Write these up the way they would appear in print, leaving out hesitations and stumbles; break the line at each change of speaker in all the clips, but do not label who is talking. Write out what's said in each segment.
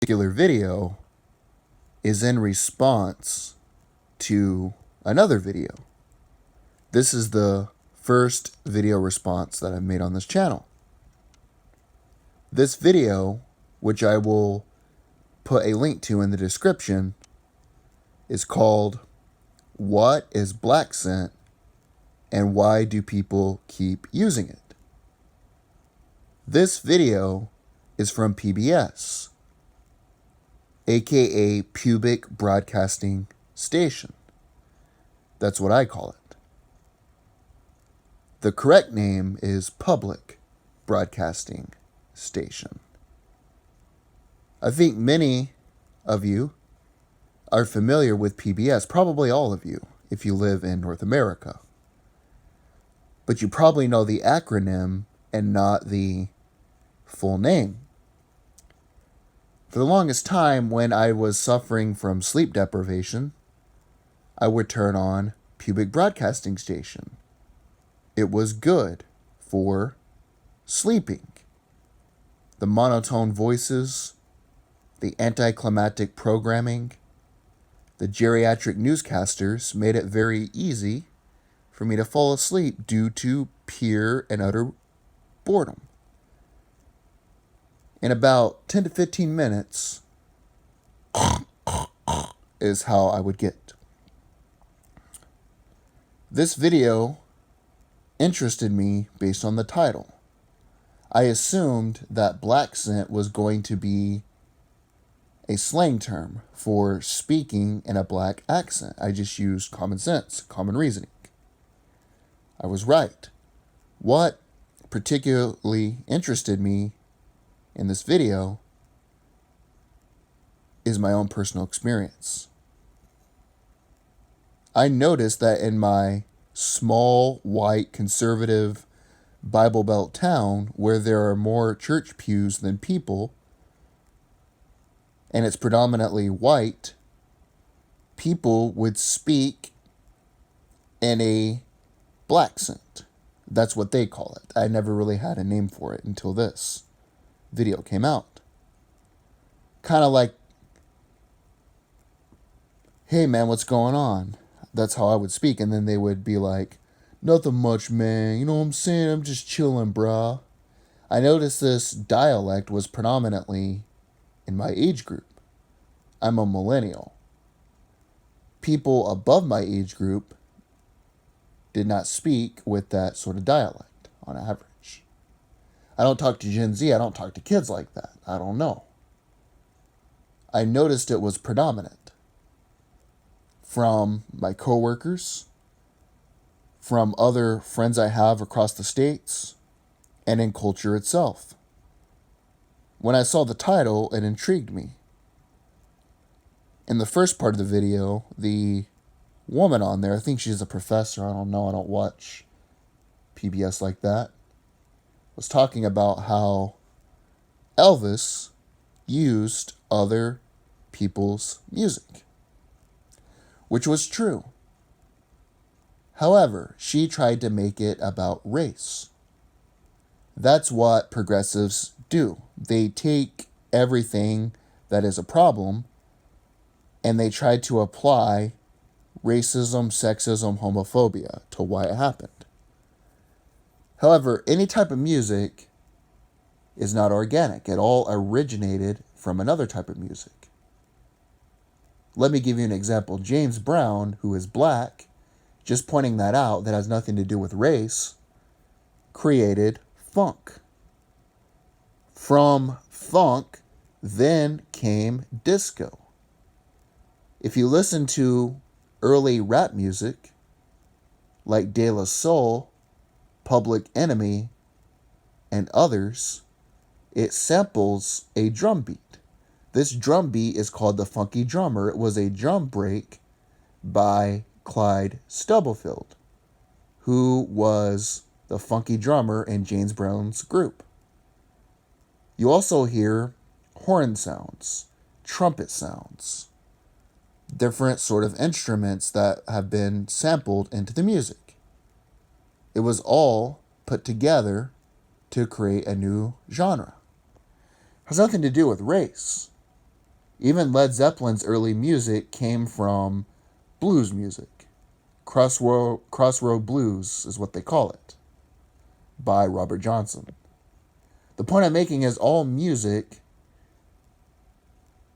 particular video is in response to another video. This is the first video response that I've made on this channel. This video, which I will put a link to in the description, is called "What is blaccent and why do people keep using it?" This video is from PBS, aka Public Broadcasting Station. That's what I call it. The correct name is Public Broadcasting Station. I think many of you are familiar with PBS, probably all of you, if you live in North America. But you probably know the acronym and not the full name. For the longest time, when I was suffering from sleep deprivation, I would turn on Public Broadcasting Station. It was good for sleeping. The monotone voices, the anticlimactic programming, the geriatric newscasters made it very easy for me to fall asleep due to pure and utter boredom. In about 10 to 15 minutes is how I would get. This video interested me based on the title. I assumed that blaccent was going to be a slang term for speaking in a black accent. I just used common sense, common reasoning. I was right. What particularly interested me in this video is my own personal experience. I noticed that in my small, white, conservative Bible Belt town where there are more church pews than people, and it's predominantly white, people would speak in a blaccent. That's what they call it. I never really had a name for it until this video came out. Kind of like, "Hey man, what's going on?" That's how I would speak. And then they would be like, "Nothing much, man. You know what I'm saying? I'm just chilling, brah." I noticed this dialect was predominantly in my age group. I'm a millennial. People above my age group did not speak with that sort of dialect on average. I don't talk to Gen Z. I don't talk to kids like that. I don't know. I noticed it was predominant from my coworkers, from other friends I have across the states, and in culture itself. When I saw the title, it intrigued me. In the first part of the video, the woman on there, I think she's a professor, I don't know, I don't watch PBS like that, was talking about how Elvis used other people's music, which was true. However, she tried to make it about race. That's what progressives do. They take everything that is a problem and they try to apply racism, sexism, homophobia to why it happened. However, any type of music is not organic. It all originated from another type of music. Let me give you an example. James Brown, who is black, just pointing that out, that has nothing to do with race, created funk. From funk, then came disco. If you listen to early rap music, like De La Soul, Public Enemy, and others, it samples a drum beat. This drum beat is called the funky drummer. It was a drum break by Clyde Stubblefield, who was the funky drummer in James Brown's group. You also hear horn sounds, trumpet sounds, different sort of instruments that have been sampled into the music. It was all put together to create a new genre. It has nothing to do with race. Even Led Zeppelin's early music came from blues music. Crossroad Blues is what they call it, by Robert Johnson. The point I'm making is all music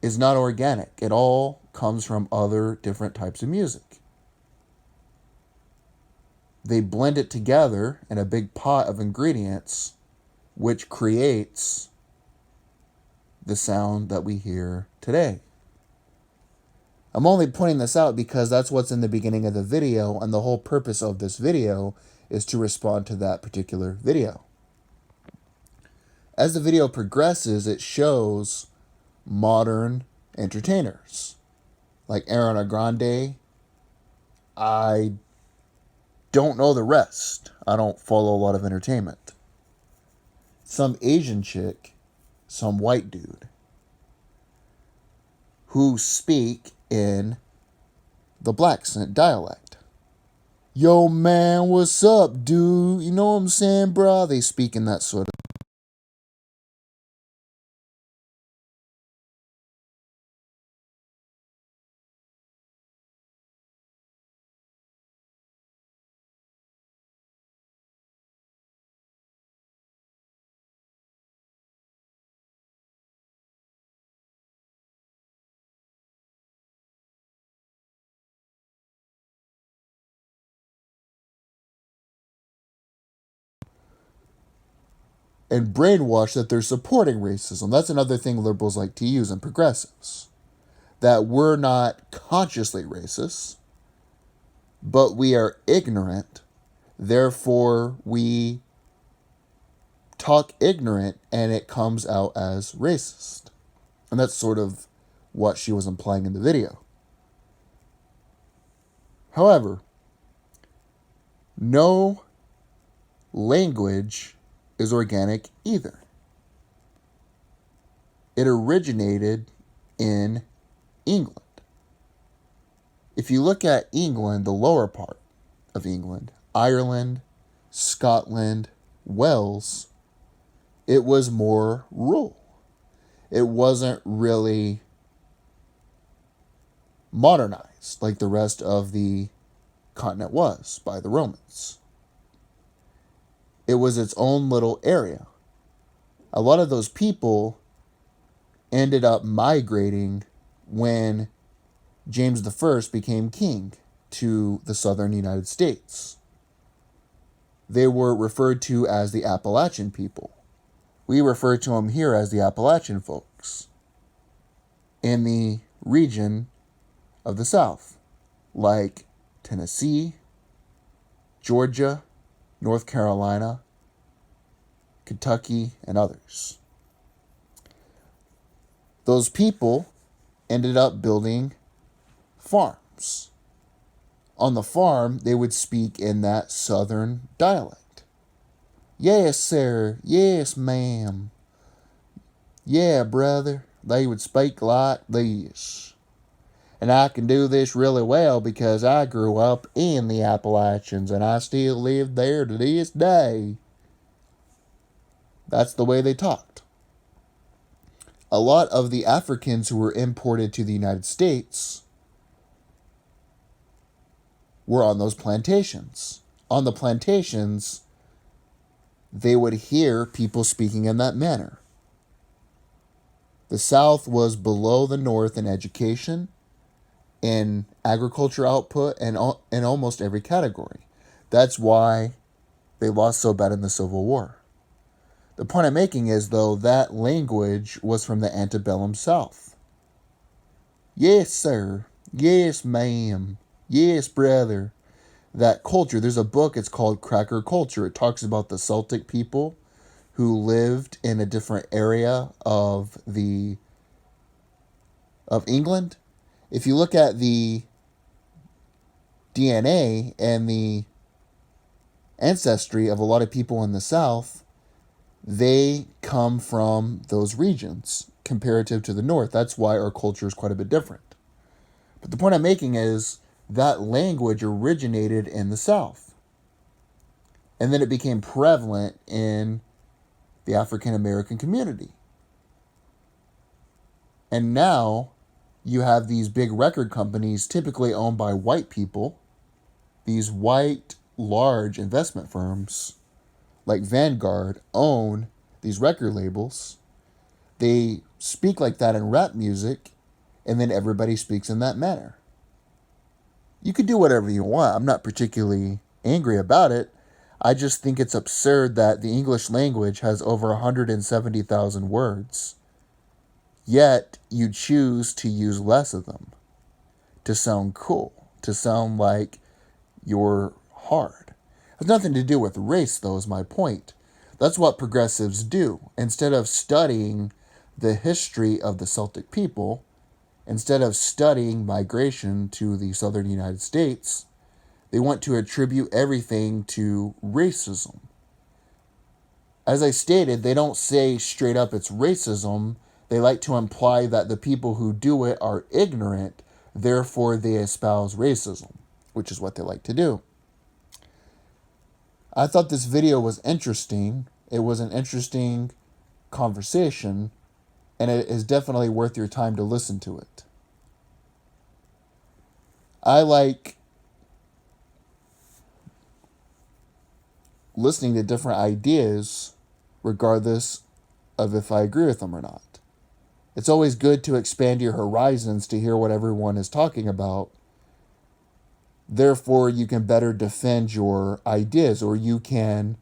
is not organic. It all comes from other different types of music. They blend it together in a big pot of ingredients, which creates the sound that we hear today. I'm only pointing this out because that's what's in the beginning of the video, and the whole purpose of this video is to respond to that particular video. As the video progresses, it shows modern entertainers like Ariana Grande. I don't know the rest. I don't follow a lot of entertainment. Some Asian chick, some white dude, who speak in the blaccent dialect. Yo, man, what's up, dude? You know what I'm saying, bro? They speak in that sort of. And brainwash that they're supporting racism. That's another thing liberals like to use, and progressives. That we're not consciously racist, but we are ignorant. Therefore, we talk ignorant and it comes out as racist. And that's sort of what she was implying in the video. However, no language is organic either. It originated in England. If you look at England, the lower part of England, Ireland, Scotland, Wales, it was more rural. It wasn't really modernized like the rest of the continent was by the Romans. It was its own little area. A lot of those people ended up migrating when James I became king to the southern United States. They were referred to as the Appalachian people. We refer to them here as the Appalachian folks in the region of the South, like Tennessee, Georgia, North Carolina, Kentucky, and others. Those people ended up building farms. On the farm, they would speak in that southern dialect. Yes, sir. Yes, ma'am. Yeah, brother. They would speak like this. And I can do this really well because I grew up in the Appalachians and I still live there to this day. That's the way they talked. A lot of the Africans who were imported to the United States were on those plantations. On the plantations, they would hear people speaking in that manner. The South was below the North in education, in agriculture output, and in almost every category. That's why they lost so bad in the Civil War. The point I'm making is, though, that language was from the antebellum South. Yes, sir. Yes, ma'am. Yes, brother. That culture, there's a book, it's called Cracker Culture. It talks about the Celtic people who lived in a different area of England. If you look at the DNA and the ancestry of a lot of people in the South, they come from those regions comparative to the North. That's why our culture is quite a bit different. But the point I'm making is that language originated in the South. And then it became prevalent in the African American community. And now you have these big record companies, typically owned by white people, these white large investment firms like Vanguard own these record labels. They speak like that in rap music, and then everybody speaks in that manner. You can do whatever you want. I'm not particularly angry about it. I just think it's absurd that the English language has over 170,000 words, yet you choose to use less of them to sound cool, to sound like you're hard. It has nothing to do with race, though, is my point. That's what progressives do. Instead of studying the history of the Celtic people, instead of studying migration to the southern United States, they want to attribute everything to racism. As I stated, they don't say straight up it's racism. They like to imply that the people who do it are ignorant, therefore they espouse racism, which is what they like to do. I thought this video was interesting. It was an interesting conversation, and it is definitely worth your time to listen to it. I like listening to different ideas regardless of if I agree with them or not. It's always good to expand your horizons to hear what everyone is talking about. Therefore, you can better defend your ideas, or you can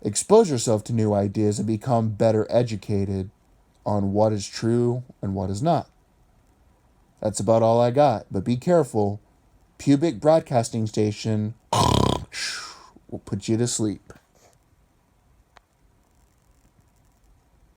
expose yourself to new ideas and become better educated on what is true and what is not. That's about all I got. But be careful. Pubic Broadcasting Station will put you to sleep.